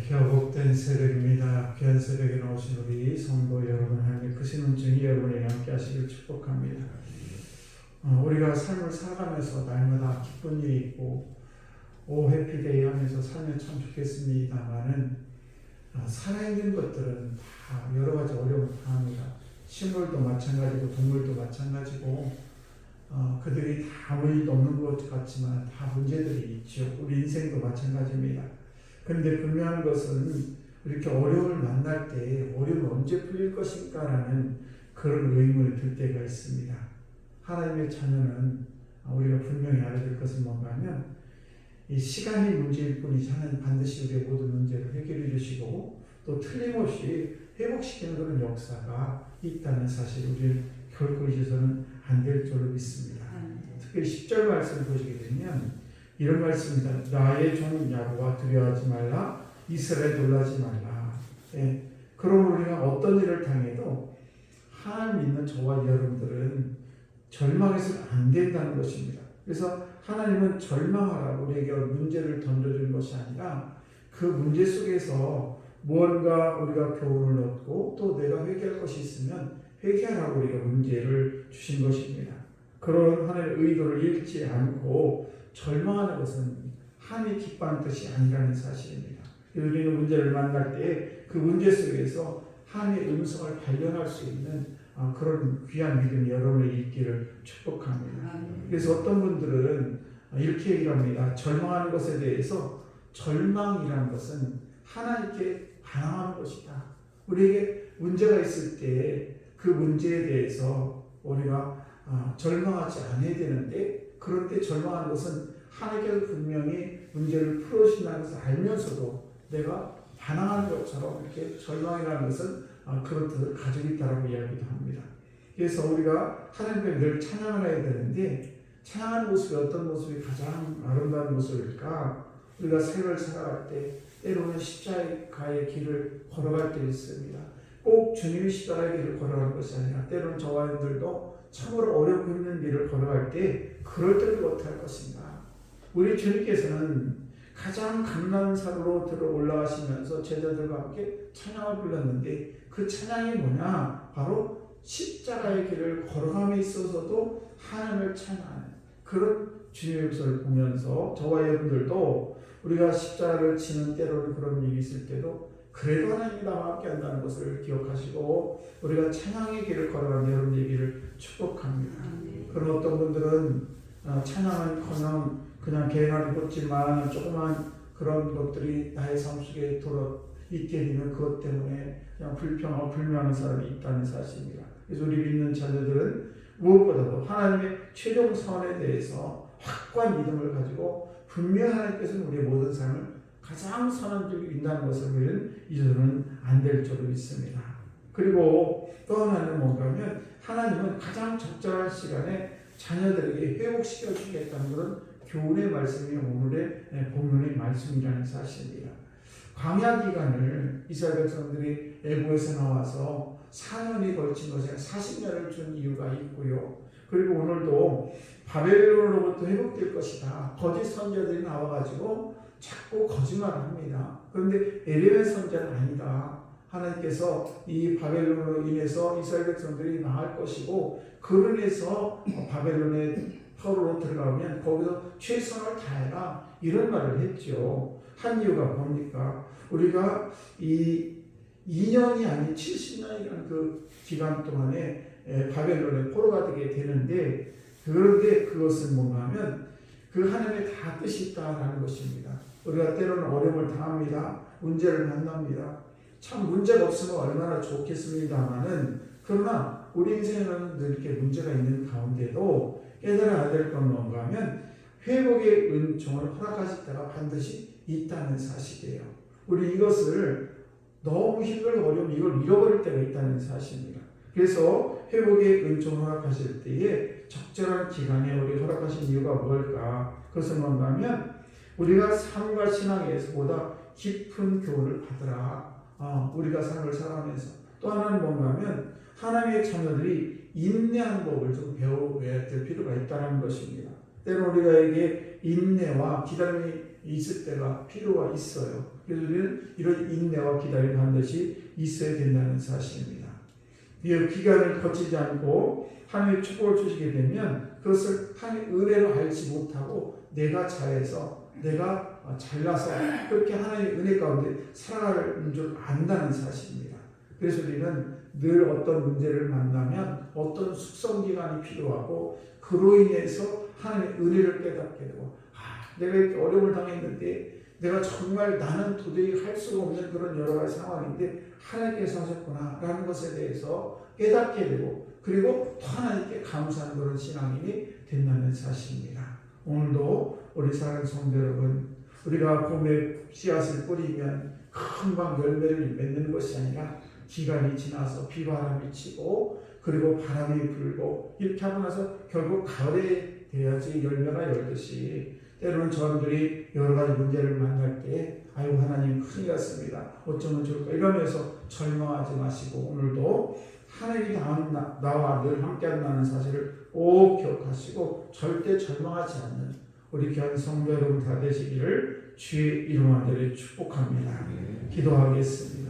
교복된 새벽입니다. 귀한 새벽에 나오신 우리 성도 여러분, 하나님의 크신 은총이 여러분에게 함께 하시길 축복합니다. 우리가 삶을 살아가면서 날마다 기쁜 일이 있고 해피데이 하면서 살면 참 좋겠습니다만은 살아있는 것들은 다 여러 가지 어려움을 당합니다. 식물도 마찬가지고 동물도 마찬가지고 그들이 다 아무 일도 없는 것 같지만 다 문제들이 있죠. 우리 인생도 마찬가지입니다. 그런데 분명한 것은 이렇게 어려움을 만날 때 어려움이 언제 풀릴 것인가라는 그런 의문이 들 때가 있습니다. 하나님의 자녀는 우리가 분명히 알아야 될 것은 뭔가 하면 이 시간이 문제일 뿐이지 하나님 반드시 우리의 모든 문제를 해결해 주시고 또 틀림없이 회복시키는 그런 역사가 있다는 사실 우리는 결코 잊어서는 안 될 줄로 믿습니다. 특히 10절 말씀을 보시게 되면 이런 말씀입니다. 나의 종 야곱아 두려워하지 말라, 이스라엘 놀라지 말라. 그럼 우리가 어떤 일을 당해도 하나님 믿는 저와 여러분들은 절망해서는 안 된다는 것입니다. 그래서 하나님은 절망하라고 우리에게 문제를 던져주는 것이 아니라 그 문제 속에서 무언가 우리가 교훈을 얻고 또 내가 회개할 것이 있으면 회개하라고 우리가 문제를 주신 것입니다. 그런 하나님의 의도를 잃지 않고 절망하는 것은 하나님이 기뻐하는 뜻이 아니라는 사실입니다. 우리는 문제를 만날 때 그 문제 속에서 하나님의 음성을 발견할 수 있는 그런 귀한 믿음이 여러분의 있기를 축복합니다. 그래서 어떤 분들은 이렇게 얘기를 합니다. 절망하는 것에 대해서 절망이라는 것은 하나님께 반항하는 것이다. 우리에게 문제가 있을 때 그 문제에 대해서 우리가 절망하지 않아야 되는데 그럴 때 절망하는 것은 하나님께서 분명히 문제를 풀어주신다는 것을 알면서도 내가 반항하는 것처럼 이렇게 절망이라는 것은 그런 뜻을 가지고 있다고 이야기도 합니다. 그래서 우리가 하나님께 늘 찬양을 해야 되는데 찬양하는 모습이 어떤 모습이 가장 아름다운 모습일까? 우리가 삶을 살아갈 때 때로는 십자가의 길을 걸어갈 때 있습니다. 꼭 주님이 십자가의 길을 걸어가는 것이 아니라 때로는 저와 여러분들도 참으로 어렵고 힘든 길을 걸어갈 때 그럴 때도 어떻게 할 것인가? 우리 주님께서는 가장 감람산으로 들어 올라가시면서 제자들과 함께 찬양을 불렀는데 그 찬양이 뭐냐? 바로 십자가의 길을 걸어감에 있어서도 하나님을 찬양하는 그런 주님의 모습을 보면서 저와 여러분들도 우리가 십자가를 치는 때로는 그런 일이 있을 때도 그래도 하나님이 나와 함께 한다는 것을 기억하시고 우리가 찬양의 길을 걸어가는 여러분의 길을 축복합니다. 그런 어떤 분들은 찬양은커녕 그냥 개나리 꽂지만 조그만 그런 것들이 나의 삶 속에 있게 되면 그것 때문에 그냥 불평하고 불명하는 사람이 있다는 사실입니다. 그래서 우리 믿는 자녀들은 무엇보다도 하나님의 최종 선에 대해서 확고한 믿음을 가지고 분명히 하나님께서는 우리의 모든 삶을 가장 선한 쪽에 인다는 것을 우리는 잊어서는 안 될 줄로 믿습니다. 그리고 또 하나는 뭔가 하면 하나님은 가장 적절한 시간에 자녀들에게 회복시켜 주겠다는 그런 교훈의 말씀이 오늘의 본문의 말씀이라는 사실입니다. 광야 기간을 이스라엘 백성들이 애굽에서 나와서 4년이 걸친 것에 40년을 준 이유가 있고요. 그리고 오늘도 바벨론으로부터 회복될 것이다. 거짓 선지자들이 나와가지고 자꾸 거짓말을 합니다. 그런데 에레미야 선지자는 아니다. 하나님께서 이 바벨론으로 인해서 이스라엘 백성들이 망할 것이고 그로 인해서 바벨론의 포로로 들어가면 거기서 최선을 다해라 이런 말을 했죠. 한 이유가 뭡니까? 우리가 이 2년이 아닌 70년이라는 그 기간 동안에 바벨론의 포로가 되게 되는데 그런데 그것은 뭔가 하면 그 하나님의 다 뜻이 있다라는 것입니다. 우리가 때로는 어려움을 당합니다. 문제를 만납니다. 참 문제가 없으면 얼마나 좋겠습니다만은 그러나 우리 인생에는 늘 이렇게 문제가 있는 가운데도 깨달아야 될 건 뭔가 하면 회복의 은총을 허락하실 때가 반드시 있다는 사실이에요. 우리 이것을 너무 힘들고 어려우면 이걸 잃어버릴 때가 있다는 사실입니다. 그래서 회복의 은총을 허락하실 때에 적절한 기간에 우리 허락하신 이유가 뭘까? 그것은 뭔가 하면 우리가 삶과 신앙에서보다 깊은 교훈을 받으라. 우리가 삶을 살아가면서 또 하나는 뭔가 하면 하나님의 자녀들이 인내하는 법을 좀 배워야 될 필요가 있다는 것입니다. 때로 우리가 이게 인내와 기다림이 있을 때가 필요가 있어요. 그래서 우리는 이런 인내와 기다림이 반드시 있어야 된다는 사실입니다. 이 기간을 거치지 않고 하나님의 축복을 주시게 되면 그것을 하나님의 은혜로 알지 못하고 내가 잘해서 내가 잘나서 그렇게 하나님의 은혜 가운데 살아가는 줄 안다는 사실입니다. 그래서 우리는 늘 어떤 문제를 만나면 어떤 숙성기간이 필요하고 그로 인해서 하나님의 은혜를 깨닫게 되고 내가 이렇게 어려움을 당했는데 내가 정말 나는 도저히 할 수가 없는 그런 여러 가지 상황인데 하나님께서 하셨구나 라는 것에 대해서 깨닫게 되고 그리고 또 하나님께 감사하는 그런 신앙인이 된다는 사실입니다. 오늘도 우리 사랑하는 성도 여러분, 우리가 봄에 씨앗을 뿌리면 금방 열매를 맺는 것이 아니라 기간이 지나서 비바람이 치고 그리고 바람이 불고 이렇게 하고 나서 결국 가을에 돼야지 열매가 열듯이 때로는 저들이 여러 가지 문제를 만날 때 아이고 하나님 큰일 났습니다. 어쩌면 좋을까 이러면서 절망하지 마시고 오늘도 하나님이 나와 늘 함께한다는 사실을 꼭 기억하시고 절대 절망하지 않는 우리 귀한 성도 여러분 다 되시기를 주의 이름 안에 축복합니다. 기도하겠습니다.